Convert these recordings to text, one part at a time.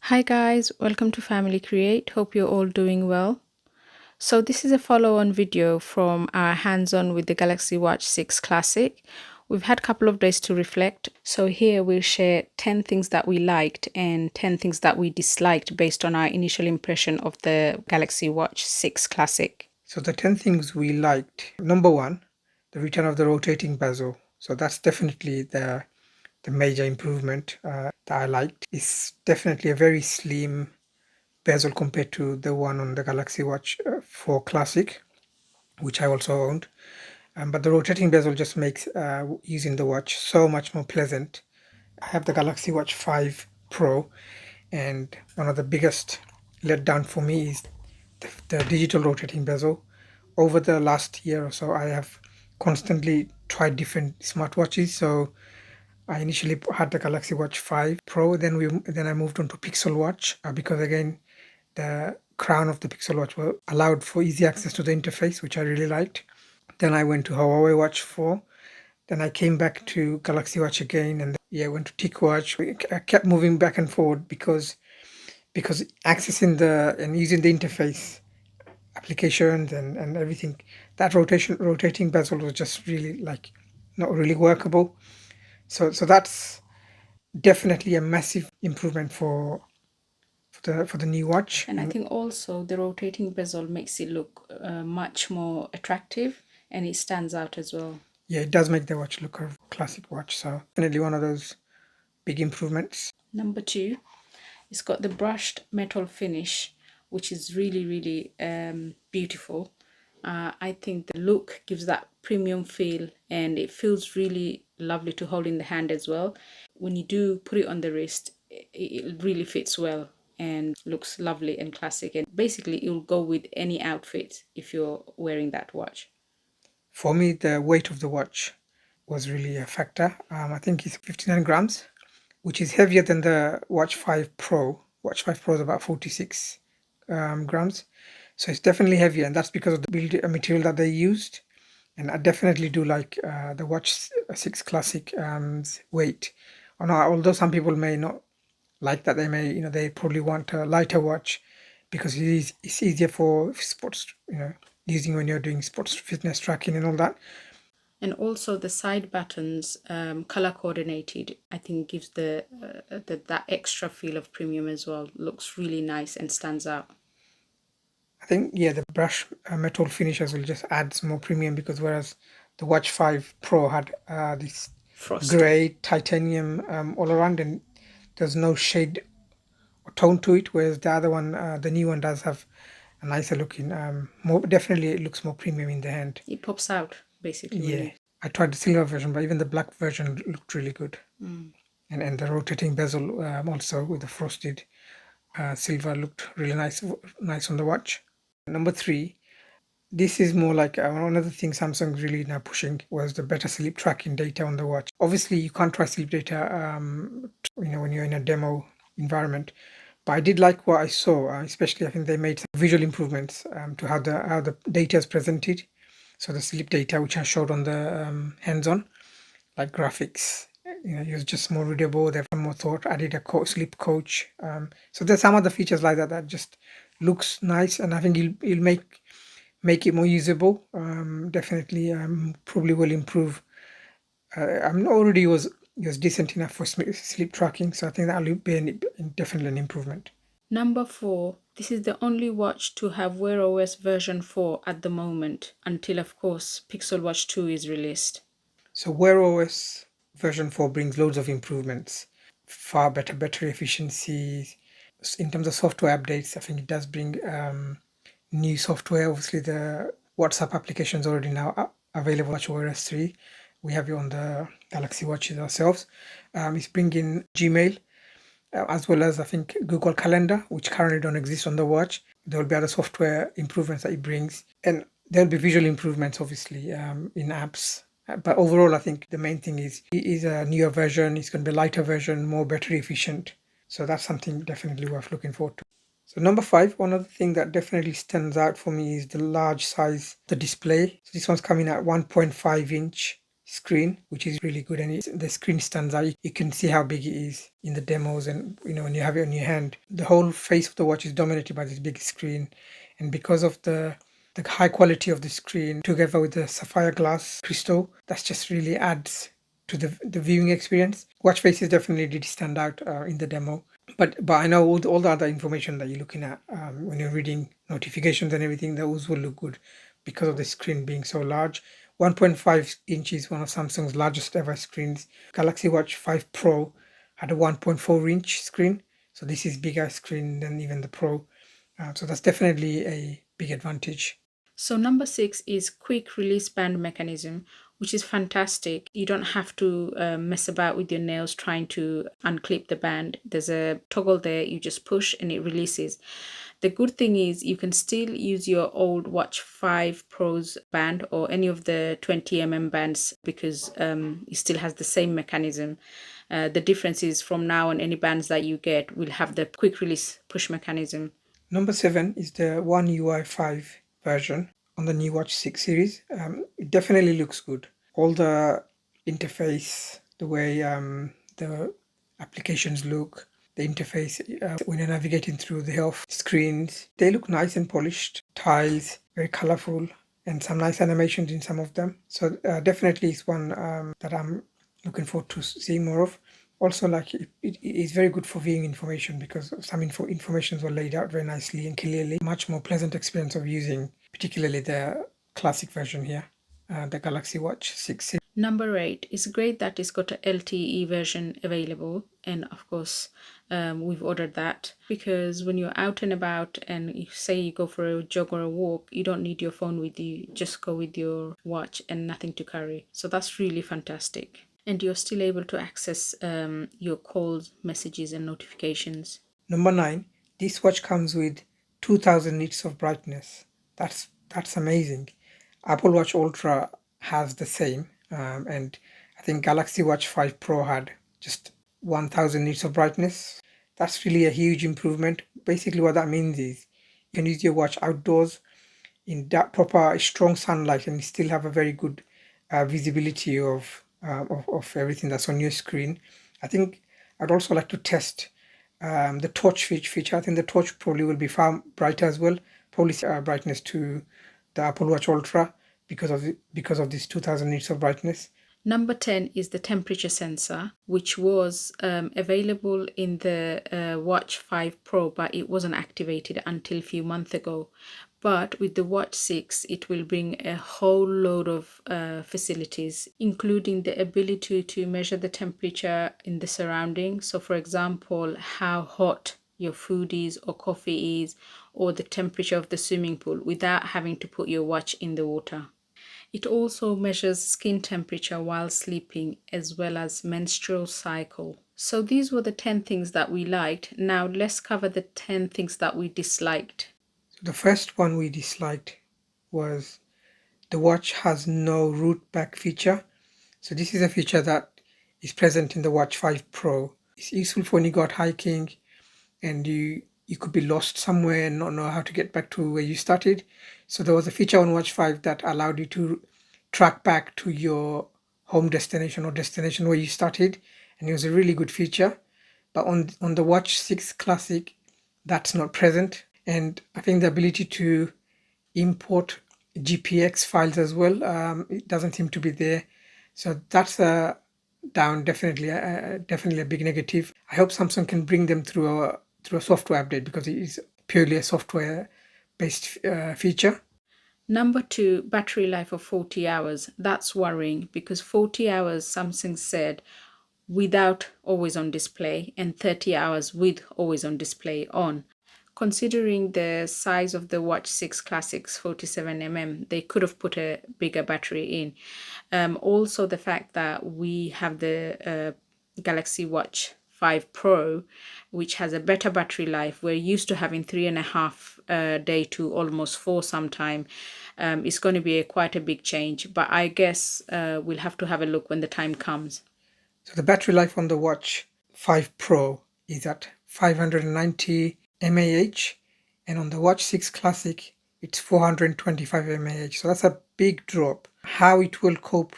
Hi guys, welcome to Family Create. Hope you're all doing well. So this is a follow-on video from our hands-on with the Galaxy Watch 6 Classic. We've had a couple of days to reflect. So here we'll share 10 things that we liked and 10 things that we disliked based on our initial impression of the Galaxy Watch 6 Classic. So the 10 things we liked. Number one, the return of the rotating bezel. So that's definitely the major improvement that I liked. It's definitely a very slim bezel compared to the one on the Galaxy Watch 4 Classic, which I also owned. But the rotating bezel just makes using the watch so much more pleasant. I have the Galaxy Watch 5 Pro, and one of the biggest letdown for me is the digital rotating bezel. Over the last year or so, I have constantly tried different smartwatches. So I initially had the Galaxy Watch 5 Pro, then I moved on to Pixel Watch because again the crown of the Pixel Watch allowed for easy access to the interface, which I really liked. Then I went to Huawei Watch 4. Then I came back to Galaxy Watch again, and yeah, I went to Ticwatch. I kept moving back and forward because accessing the and using the interface applications and everything, that rotating bezel was just really like not really workable. So that's definitely a massive improvement for the new watch. And I think also the rotating bezel makes it look much more attractive and it stands out as well. Yeah, it does make the watch look a classic watch. So definitely one of those big improvements. Number two, it's got the brushed metal finish, which is really beautiful. I think the look gives that premium feel and it feels really lovely to hold in the hand as well. When you do put it on the wrist, it really fits well and looks lovely and classic, and basically it will go with any outfit if you're wearing that watch. For me, the weight of the watch was really a factor. I think it's 59 grams, which is heavier than the Watch 5 Pro. Watch 5 Pro is about 46 grams. So it's definitely heavier, and that's because of the build material that they used. And I definitely do like the Watch 6 Classic weight. Although some people may not like that, they probably want a lighter watch because it's easier for sports, using when you're doing sports fitness tracking and all that. And also the side buttons, color coordinated, I think gives that extra feel of premium as well. Looks really nice and stands out. I think, yeah, the brush metal finishes will just add some more premium because whereas the Watch 5 Pro had this Frosted. gray titanium all around, and there's no shade or tone to it, whereas the other one, the new one, does have a nicer looking, more definitely it looks more premium in the hand. It pops out basically. Yeah, I tried the silver version, but even the black version looked really good. And the rotating bezel also with the frosted silver looked really nice on the watch. Number three, this is more like one of the things Samsung really now pushing was the better sleep tracking data on the watch. Obviously, you can't try sleep data, when you're in a demo environment. But I did like what I saw, especially I think they made some visual improvements to how the data is presented. So the sleep data, which I showed on the hands-on, like graphics, it was just more readable. They've more thought. Added a sleep coach. So there's some other features like that that just looks nice, and I think it'll make it more usable. Definitely, probably will improve. I'm already was decent enough for sleep tracking, so I think that'll be definitely an improvement. Number four, this is the only watch to have Wear OS version 4 at the moment, until of course Pixel Watch 2 is released. So Wear OS version 4 brings loads of improvements, far better battery efficiency. In terms of software updates, I think it does bring new software. Obviously, the WhatsApp application is already now available on WatchOS 3. We have it on the Galaxy Watches ourselves. It's bringing Gmail, as well as I think Google Calendar, which currently don't exist on the watch. There will be other software improvements that it brings, and there'll be visual improvements, obviously, in apps. But overall, I think the main thing is a newer version. It's going to be a lighter version, more battery efficient. So that's something definitely worth looking forward to. So number five, one other thing that definitely stands out for me is the large size, the display. So this one's coming at 1.5 inch screen, which is really good, and the screen stands out. You can see how big it is in the demos, and when you have it on your hand, the whole face of the watch is dominated by this big screen. And because of the high quality of the screen together with the sapphire glass crystal, that just really adds to the viewing experience. Watch faces definitely did stand out in the demo, but I know all the other information that you're looking at when you're reading notifications and everything, those will look good because of the screen being so large. 1.5 inches, one of Samsung's largest ever screens. Galaxy Watch 5 Pro had a 1.4-inch screen, so this is bigger screen than even the Pro. So that's definitely a big advantage. So number 6 is quick release band mechanism, which is fantastic. You don't have to mess about with your nails trying to unclip the band. There's a toggle there, you just push and it releases. The good thing is you can still use your old Watch 5 Pro's band or any of the 20mm bands because it still has the same mechanism. The difference is from now on, any bands that you get will have the quick release push mechanism. Number 7 is the One UI 5 version on the new Watch 6 series. It definitely looks good. All the interface, the way the applications look, the interface when you're navigating through the health screens, they look nice and polished. Tiles, very colorful, and some nice animations in some of them. So definitely it's one that I'm looking forward to seeing more of. Also, like it is very good for viewing information because some informations were laid out very nicely and clearly. Much more pleasant experience of using, particularly the classic version here, the Galaxy Watch 6. Number 8, it's great that it's got a LTE version available, and of course we've ordered that because when you're out and about and you say you go for a jog or a walk, you don't need your phone with you, just go with your watch and nothing to carry. So that's really fantastic, and you're still able to access your calls, messages and notifications. Number 9, this watch comes with 2000 nits of brightness. That's amazing. Apple Watch Ultra has the same, and I think Galaxy Watch 5 Pro had just 1000 nits of brightness. That's really a huge improvement. Basically what that means is you can use your watch outdoors in that proper strong sunlight and still have a very good visibility of everything that's on your screen. I think I'd also like to test the torch feature. I think the torch probably will be far brighter as well, probably brightness to the Apple Watch Ultra because of this 2000 nits of brightness. Number 10 is the temperature sensor, which was available in the Watch 5 Pro, but it wasn't activated until a few months ago. But with the Watch 6, it will bring a whole load of facilities, including the ability to measure the temperature in the surroundings. So, for example, how hot your food is or coffee is, or the temperature of the swimming pool without having to put your watch in the water. It also measures skin temperature while sleeping as well as menstrual cycle. So these were the 10 things that we liked. Now let's cover the 10 things that we disliked. So the first one we disliked was the watch has no Rootback feature. So this is a feature that is present in the Watch 5 Pro. It's useful for when you go out hiking and you could be lost somewhere and not know how to get back to where you started. So there was a feature on Watch 5 that allowed you to track back to your home destination or destination where you started, and it was a really good feature. But on the Watch 6 Classic, that's not present. And I think the ability to import GPX files as well, it doesn't seem to be there. So that's a down, definitely a big negative. I hope Samsung can bring them through a software update because it is purely a software based feature. Number 2, battery life of 40 hours. That's worrying because 40 hours, Samsung said, without always on display, and 30 hours with always on display on. Considering the size of the Watch 6 Classics 47mm, they could have put a bigger battery in. Also, the fact that we have the Galaxy Watch 5 Pro, which has a better battery life. We're used to having 3.5 day to almost 4 sometime. It's going to be quite a big change, but I guess we'll have to have a look when the time comes. So the battery life on the Watch 5 Pro is at 590 mAh, and on the Watch 6 Classic it's 425 mAh. So that's a big drop. How it will cope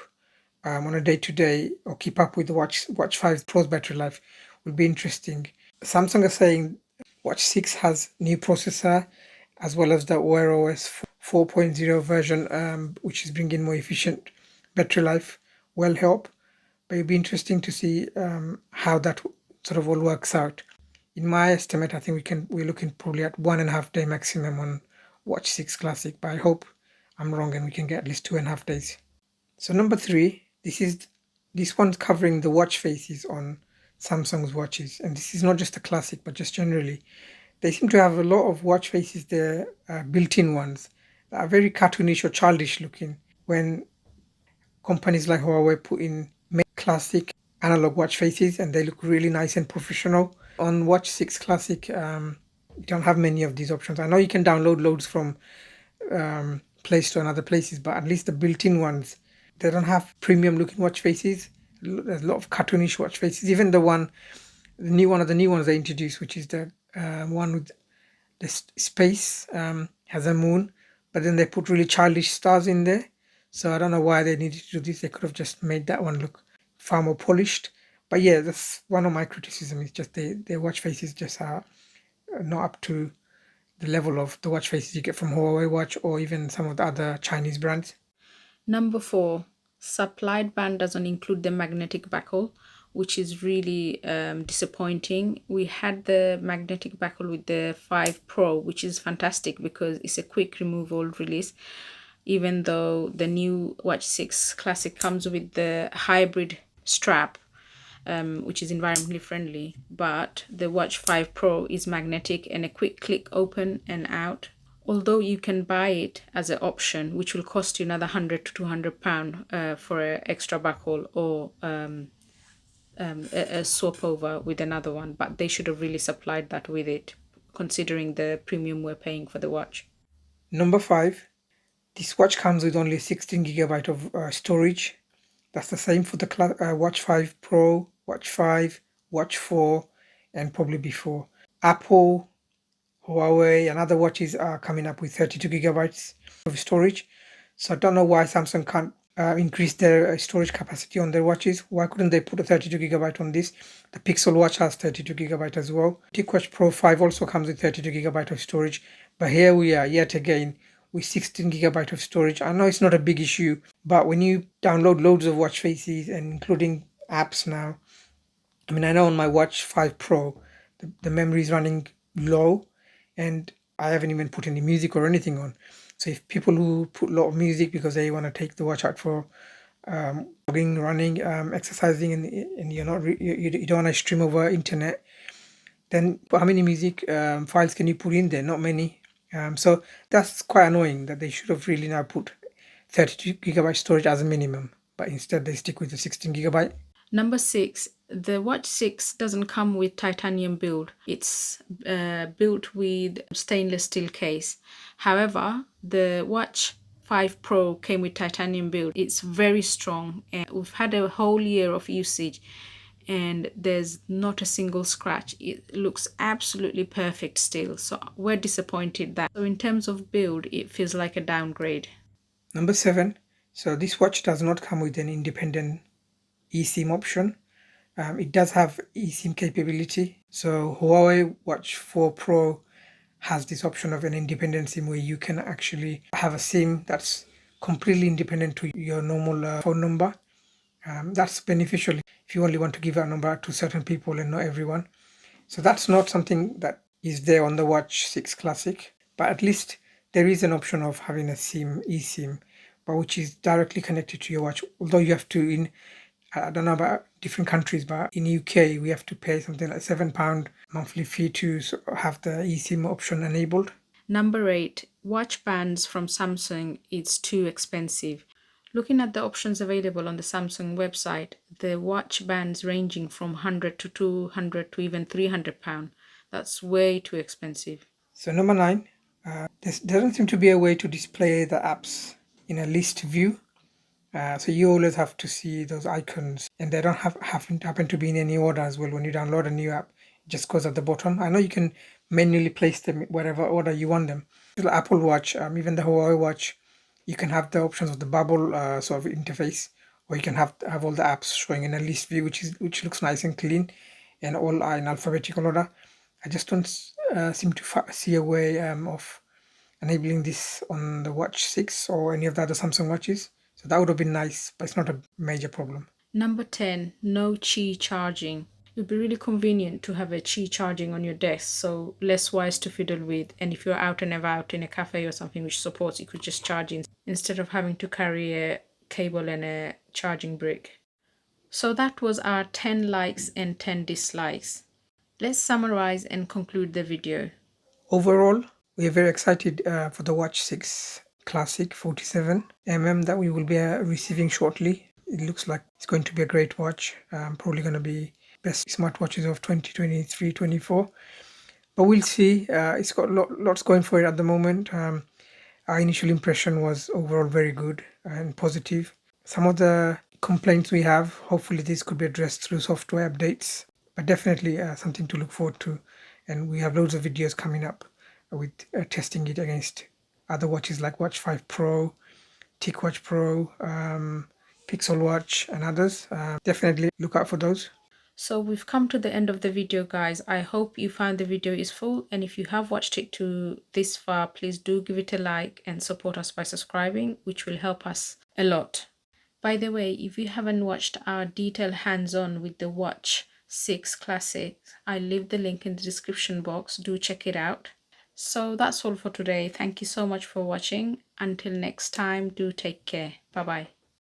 on a day-to-day or keep up with the Watch 5 Pro's battery life will be interesting. Samsung is saying Watch 6 has new processor as well as the Wear OS 4.0 version, which is bringing more efficient battery life, will help. But it'll be interesting to see how that sort of all works out. In my estimate, I think we're looking probably at 1.5 day maximum on Watch 6 Classic, but I hope I'm wrong and we can get at least 2.5 days. So number 3, this one's covering the watch faces on Samsung's watches, and this is not just a classic, but just generally. They seem to have a lot of watch faces there, built-in ones that are very cartoonish or childish looking. When companies like Huawei put in classic analog watch faces, and they look really nice and professional. On Watch 6 Classic, you don't have many of these options. I know you can download loads from Play Store and other places, but at least the built-in ones, they don't have premium looking watch faces. There's a lot of cartoonish watch faces. Even the new one of the new ones they introduced, which is the one with the space, has a moon, but then they put really childish stars in there. So I don't know why they needed to do this. They could have just made that one look far more polished. But yeah, that's one of my criticism. Is just their watch faces just are not up to the level of the watch faces you get from Huawei Watch or even some of the other Chinese brands. Number 4, supplied band doesn't include the magnetic buckle, which is really disappointing. We had the magnetic buckle with the 5 Pro, which is fantastic because it's a quick removal release, even though the new Watch 6 Classic comes with the hybrid strap, which is environmentally friendly, but the Watch 5 Pro is magnetic and a quick click open and out. Although you can buy it as an option, which will cost you another £100 to £200 for an extra buckle or a swap over with another one, but they should have really supplied that with it, considering the premium we're paying for the watch. Number 5, this watch comes with only 16GB of storage. That's the same for the Watch 5 Pro, Watch 5, Watch 4, and probably before. Apple, Huawei, and other watches are coming up with 32GB of storage. So I don't know why Samsung can't increase their storage capacity on their watches. Why couldn't they put a 32GB on this? The Pixel Watch has 32GB as well. Ticwatch Pro 5 also comes with 32GB of storage. But here we are yet again with 16GB of storage. I know it's not a big issue, but when you download loads of watch faces and including apps now, I mean, I know on my Watch 5 Pro, the memory is running low and I haven't even put any music or anything on. So if people who put a lot of music because they want to take the watch out for jogging, running, exercising, and you're not you don't want to stream over internet, then how many music files can you put in there? Not many. So that's quite annoying that they should have really now put 32GB storage as a minimum, but instead they stick with the 16GB. Number 6, the Watch 6 doesn't come with titanium build. It's built with stainless steel case. However, the Watch 5 Pro came with titanium build. It's very strong and we've had a whole year of usage and there's not a single scratch. It looks absolutely perfect still. So we're disappointed that. So in terms of build, it feels like a downgrade. Number 7, so this watch does not come with an independent eSIM option. It does have eSIM capability. So Huawei Watch 4 Pro has this option of an independent SIM where you can actually have a SIM that's completely independent to your normal phone number. That's beneficial if you only want to give a number to certain people and not everyone. So that's not something that is there on the Watch 6 Classic, but at least there is an option of having a SIM, eSIM, but which is directly connected to your watch. Although you have to, I don't know about different countries, but in UK we have to pay something like £7 monthly fee to have the eSIM option enabled. Number 8, watch bands from Samsung is too expensive. Looking at the options available on the Samsung website, the watch bands ranging from 100 to 200 to even £300. That's way too expensive. So number 9, there doesn't seem to be a way to display the apps in a list view. So you always have to see those icons, and they don't happen to be in any order as well. When you download a new app, it just goes at the bottom. I know you can manually place them wherever order you want them. The Apple Watch, even the Huawei Watch, you can have the options of the bubble sort of interface, or you can have all the apps showing in a list view, which looks nice and clean, and all are in alphabetical order. I just don't seem to see a way of enabling this on the Watch 6 or any of the other Samsung watches. So that would have been nice, but it's not a major problem. Number 10, no Qi charging. It would be really convenient to have a Qi charging on your desk, so less wires to fiddle with. And if you're out and about in a cafe or something which supports, you could just charge in instead of having to carry a cable and a charging brick. So that was our 10 likes and 10 dislikes. Let's summarize and conclude the video. Overall, we are very excited for the Watch 6 Classic 47mm that we will be receiving shortly. It looks like it's going to be a great watch. Probably going to be best smartwatches of 2023-24. But we'll see. It's got lots going for it at the moment. Our initial impression was overall very good and positive. Some of the complaints we have, hopefully these could be addressed through software updates, but definitely something to look forward to. And we have loads of videos coming up with testing it against other watches like Watch 5 Pro, Ticwatch Pro, Pixel Watch, and others. Definitely look out for those. So we've come to the end of the video, guys. I hope you found the video useful, and if you have watched it to this far, please do give it a like and support us by subscribing, which will help us a lot. By the way, if you haven't watched our detailed hands-on with the Watch 6 Classic, I'll leave the link in the description box. Do check it out. So that's all for today. Thank you so much for watching. Until next time, do take care. Bye bye.